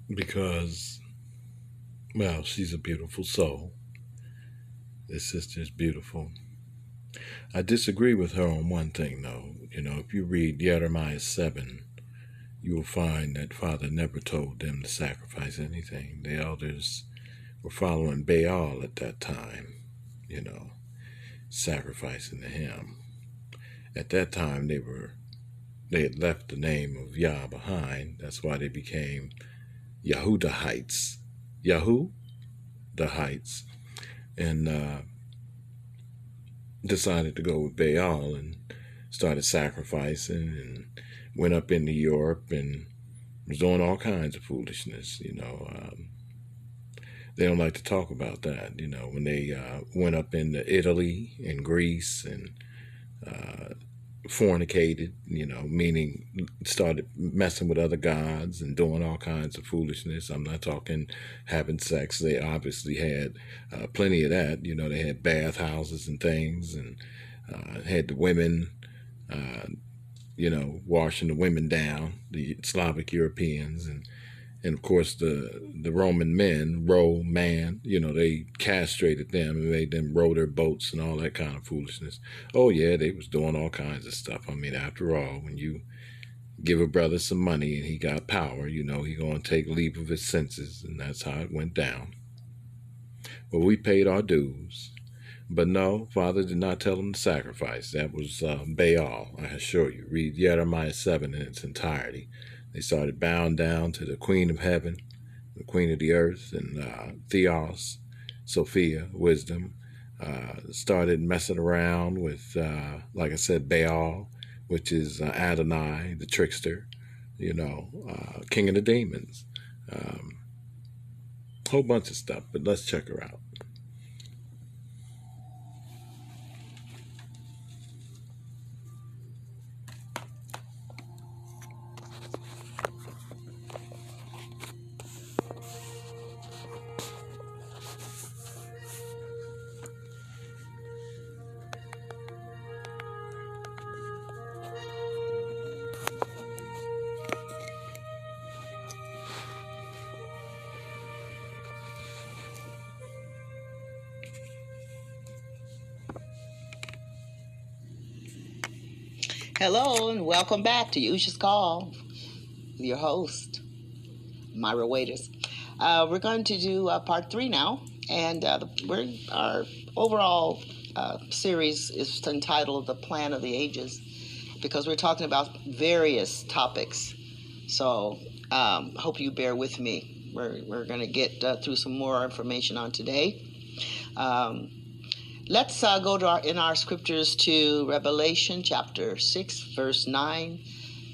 because, well, she's a beautiful soul. This sister is beautiful. I disagree with her on one thing, though. If you read Jeremiah 7, you will find that Father never told them to sacrifice anything. The elders were following Baal at that time, sacrificing to him. At that time, they had left the name of Yah behind. That's why they became YahUdahites. YahUdahites. And decided to go with Baal and started sacrificing and went up into Europe and was doing all kinds of foolishness. They don't like to talk about that. When they went up into Italy and Greece and fornicated, meaning started messing with other gods and doing all kinds of foolishness. I'm not talking having sex. They obviously had plenty of that. They had bathhouses and things, and had the women, washing the women down, the Slavic Europeans, and of course the Roman men, they castrated them and made them row their boats and all that kind of foolishness. Oh yeah, they was doing all kinds of stuff. I mean, after all, when you give a brother some money and he got power, he gonna take leave of his senses, and that's how it went down. Well, we paid our dues. But no, Father did not tell them to sacrifice. That was Baal, I assure you. Read Jeremiah 7 in its entirety. They started bowing down to the Queen of Heaven, the Queen of the Earth, and Theos, Sophia, Wisdom. Started messing around with, like I said, Baal, which is Adonai, the trickster, King of the Demons. Whole bunch of stuff, but let's check her out. Hello and welcome back to YahUah's Call with your host, Myra Waiters. We're going to do part 3 now, and our overall series is entitled The Plan of the Ages, because we're talking about various topics. So hope you bear with me. We're going to get through some more information on today. Let's go to in our scriptures to Revelation chapter 6, verse 9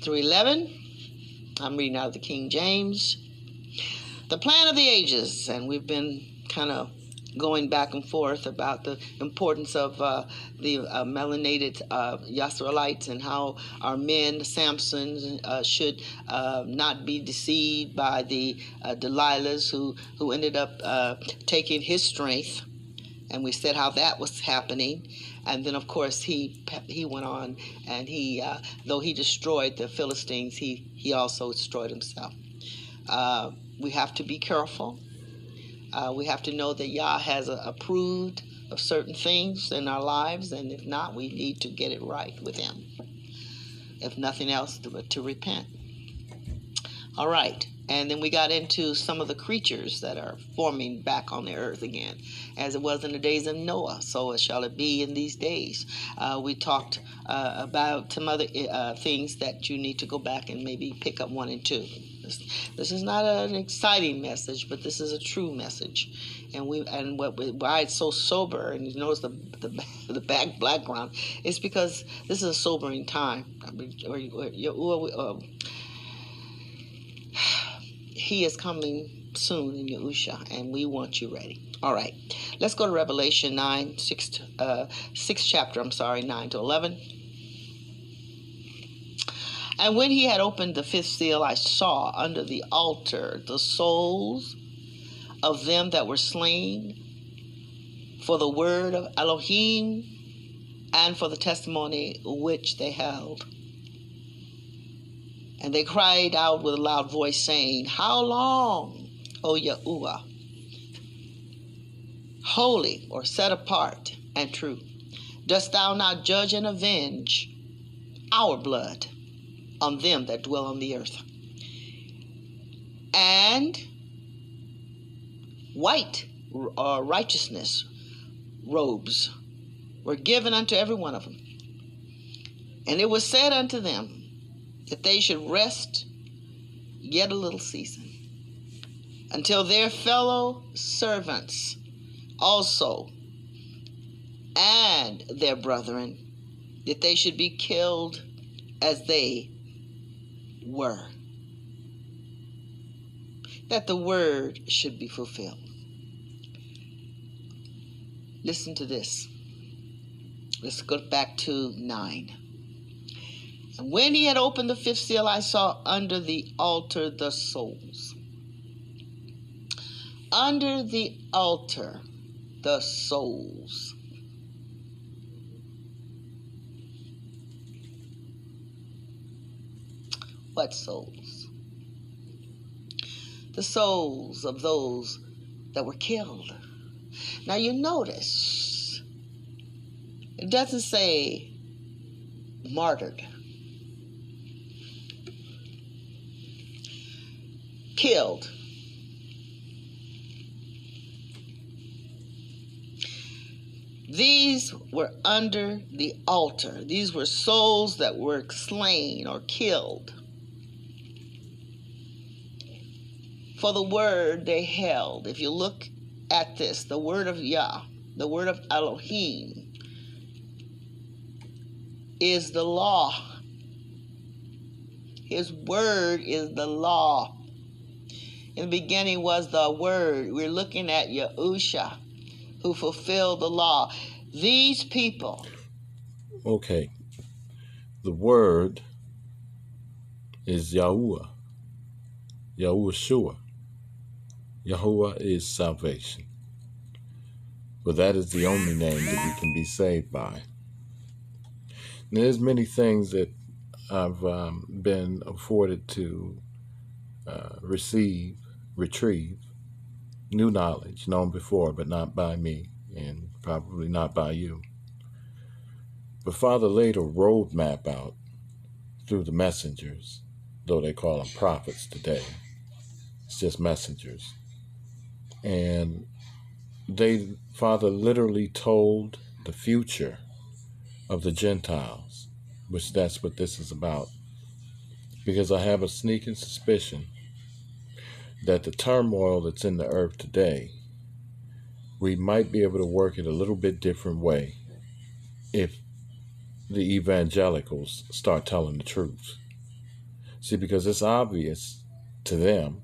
through 11. I'm reading out of the King James. The plan of the ages, and we've been kind of going back and forth about the importance of the melanated Yisraelites and how our men, Samson, should not be deceived by the Delilahs who ended up taking his strength. And we said how that was happening. And then, of course, he went on, and though he destroyed the Philistines, he also destroyed himself. We have to be careful. We have to know that Yah has approved of certain things in our lives, and if not, we need to get it right with him. If nothing else, to repent. All right. And then we got into some of the creatures that are forming back on the earth again, as it was in the days of Noah, so shall it be in these days. We talked about some other things that you need to go back and maybe pick up 1 and 2. This is not an exciting message, but this is a true message. And why it's so sober, and you notice the background, is because this is a sobering time. He is coming soon in YahUah, and we want you ready. All right, let's go to Revelation 6th chapter, 9 to 11. And when he had opened the 5th seal, I saw under the altar the souls of them that were slain for the word of Elohim and for the testimony which they held. And they cried out with a loud voice, saying, How long, O YahUah, holy or set apart and true, dost thou not judge and avenge our blood on them that dwell on the earth? And white righteousness robes were given unto every one of them. And it was said unto them that they should rest yet a little season, until their fellow servants also and their brethren, that they should be killed as they were, that the word should be fulfilled. Listen to this. Let's go back to 9. And when he had opened the fifth seal, I saw under the altar the souls. Under the altar, the souls. What souls? The souls of those that were killed. Now you notice, it doesn't say martyred. Killed. These were under the altar. These were souls that were slain or killed for the word they held. If you look at this, the word of Yah, the word of Elohim, is the law. His word is the law. In the beginning was the word. We're looking at Yahusha, who fulfilled the law. These people. Okay. The word is YahUah. YahUah. YahUah is salvation. But that is the only name that we can be saved by. And there's many things that I've been afforded to retrieve new knowledge known before, but not by me, and probably not by you. But Father laid a roadmap out through the messengers, though they call them prophets today. It's just messengers. And Father literally told the future of the Gentiles, which that's what this is about. Because I have a sneaking suspicion that the turmoil that's in the earth today, we might be able to work it a little bit different way if the evangelicals start telling the truth. See, because it's obvious to them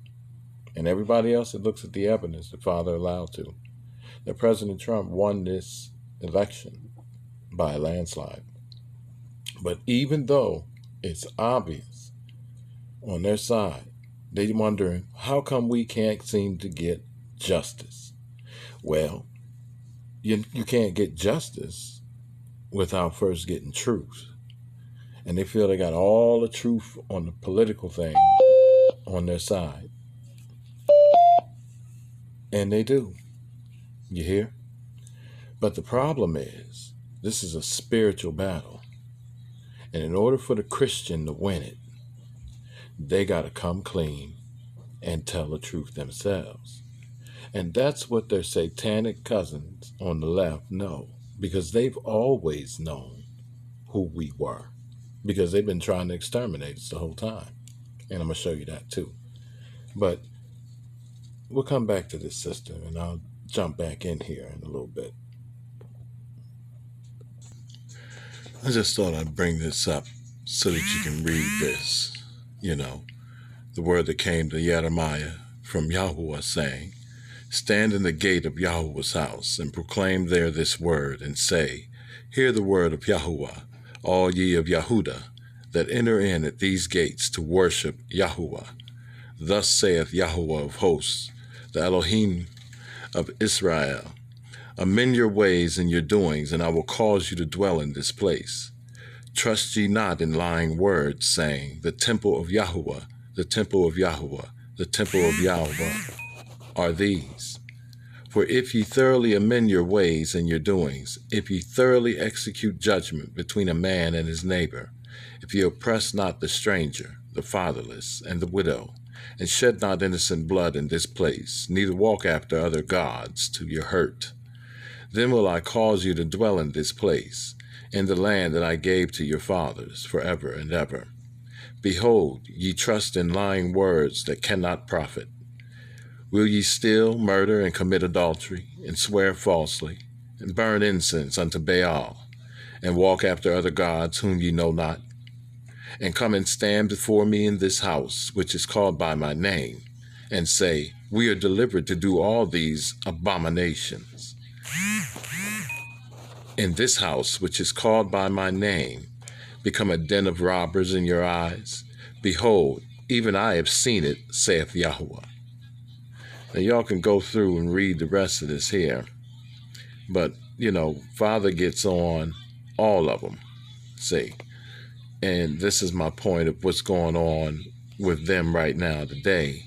and everybody else that looks at the evidence that Father allowed to, that President Trump won this election by a landslide. But even though it's obvious on their side, they're wondering, how come we can't seem to get justice? Well, you can't get justice without first getting truth. And they feel they got all the truth on the political thing on their side. And they do. You hear? But the problem is, this is a spiritual battle. And in order for the Christian to win it, they got to come clean and tell the truth themselves. And that's what their satanic cousins on the left know, because they've always known who we were, because they've been trying to exterminate us the whole time. And I'm going to show you that too. But we'll come back to this, sister, and I'll jump back in here in a little bit. I just thought I'd bring this up so that you can read this. You know, the word that came to YerimiYah from YahUah, saying, Stand in the gate of YahUah's house, and proclaim there this word, and say, Hear the word of YahUah, all ye of Yehudah, that enter in at these gates to worship YahUah. Thus saith YahUah of hosts, the Elohim of Israel, Amend your ways and your doings, and I will cause you to dwell in this place. Trust ye not in lying words, saying, the temple of YahUah, the temple of YahUah, the temple of YahUah are these. For if ye thoroughly amend your ways and your doings, if ye thoroughly execute judgment between a man and his neighbor, if ye oppress not the stranger, the fatherless, and the widow, and shed not innocent blood in this place, neither walk after other gods to your hurt, then will I cause you to dwell in this place, in the land that I gave to your fathers forever and ever. Behold, ye trust in lying words that cannot profit. Will ye steal, murder, and commit adultery, and swear falsely, and burn incense unto Baal, and walk after other gods whom ye know not, and come and stand before me in this house, which is called by my name, and say, we are delivered to do all these abominations? In this house, which is called by my name, become a den of robbers in your eyes? Behold, even I have seen it, saith YahUah. Now, y'all can go through and read the rest of this here. But, Father gets on all of them, see. And this is my point of what's going on with them right now today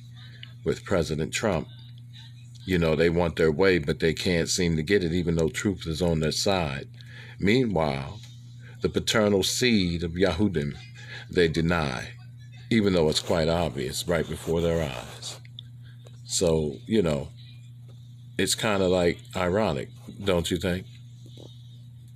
with President Trump. They want their way, but they can't seem to get it, even though truth is on their side. Meanwhile, the paternal seed of Yahudim, they deny, even though it's quite obvious right before their eyes. So, it's kind of like ironic, don't you think?